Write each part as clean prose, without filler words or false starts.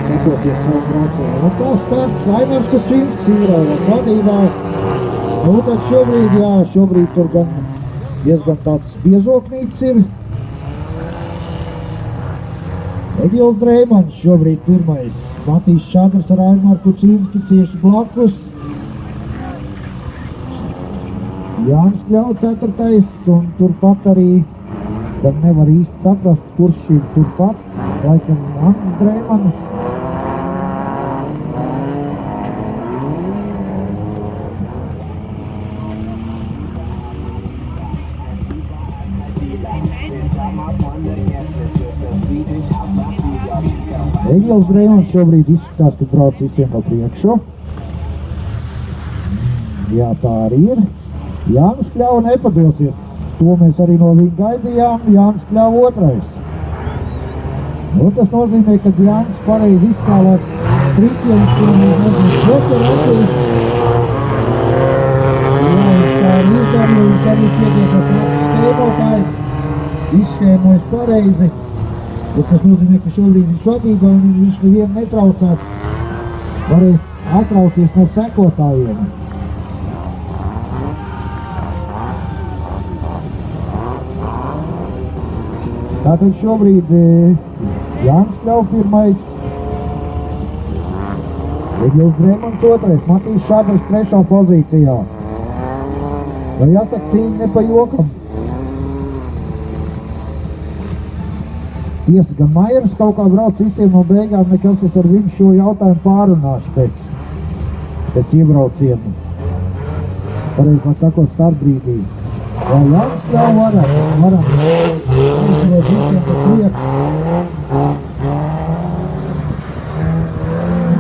Sakoties savu braucienu. Un tā starts Ainars Kučinskis Īrauras vadībā. Nu, tad šobrīd tur gan diezgan tāds biežoknīts ir. Egils Dreimans šobrīd pirmais. Matīs Šadrs ar Aināru Kučinski cieši blakus. Jānis Kļau ceturtais, un turpat arī, gan nevar īsti saprast, kurš ir turpat. Laikam Andris Dreimans. Egils Dreimans šobrīd izskatās, ka brauc visiem pa priekšu. Jā, tā arī ir. Jānis Kļau nepadosies. To mēs arī no viņa gaidījām. Jānis Kļau otrais. Nu, tas nozīmē, ka Jānis pareizi izskālēt triķiem, kuriem mēs nezinu Džokera acīs. Jā, tā arī izdarīja, viņš arī pietiekot skēmotāji. Izskēmojas pareizi. Bet tas nozīmē, ka šobrīd viņš vadībā un viņš nevienu netraucēt. Varēs atrauties no sekotājiem. Tātad šobrīd Jānis Kļau pirmais, Egils Dreimans otrais, Matīs Šadrs trešā pozīcijā. Vai jāsaka cīņa ne pa jokam? Tiesa, gan Maiers kaut kā brauc visiem no beigām, nekas es ar viņu šo jautājumu pārunāšu pēc iebraucienu. Pareizāk sakot, startbrīdī. Jā, Jānis Kļau varam. Aizsarēt visiem pa priekšu.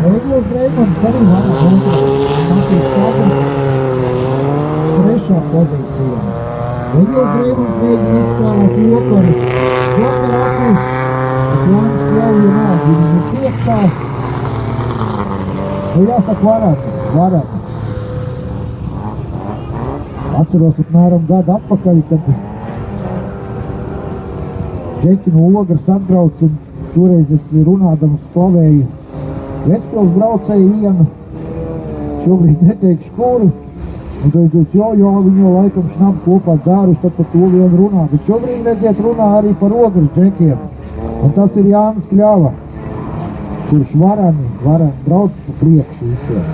Egils Dreimans arī varam. Matīs Šadrs trešā pozīcijā. Egils Dreimans mēģina izskālēt Jokeri. Jokeri acīs. Bet Jānis Kļau vienalga. Viņi ir piektās. Nu jāsaka varam. Atceros apmēram gadu atpakaļ, kad Džeki no Ogres atbrauc un toreiz es runādams slavēju Vespils braucēju vienu, šobrīd neteikšu kuru, un teicu, jo viņu laikam šnabu kopā dzēruši, tad par to vien runā, bet šobrīd redziet runā arī par Ogres Džekiem, un tas ir Jānis Kļava, kurš varam brauc pa priekšu visiem.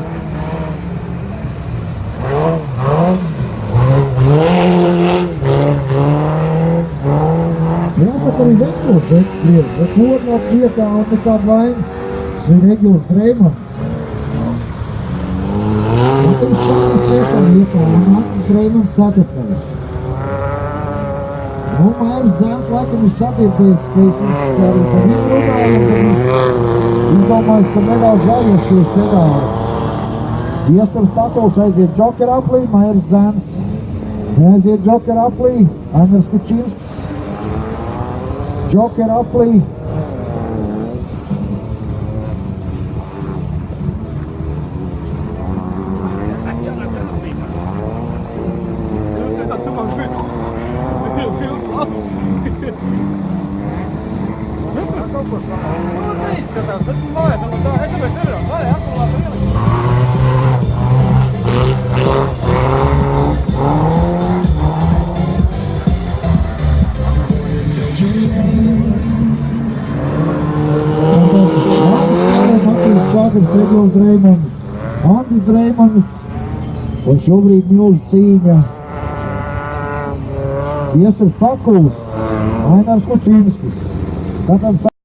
Jāsaka arī Vespils priekš, bet otrā vietā un nekāda vaina. Tas ir Egils Dreimans. Matīs Šadrs trešā vietā un Andris Dreimans ceturtais. Nu, Maiers Dzēns laikam ir satirties, ka viņš arī par viņu runāja, un izdomājis, ka nedaudz vajag šo sedāru. Viesturs Patuls aiziet Džokera aplī, Maiers Dzēns neaiziet Džokera aplī, Ainars Kučinskis Džokera aplī. Egils Dreimans, Andris Dreimans, un šobrīd milzu cīņa. Viesturs Patuls, Ainars Kučinskis.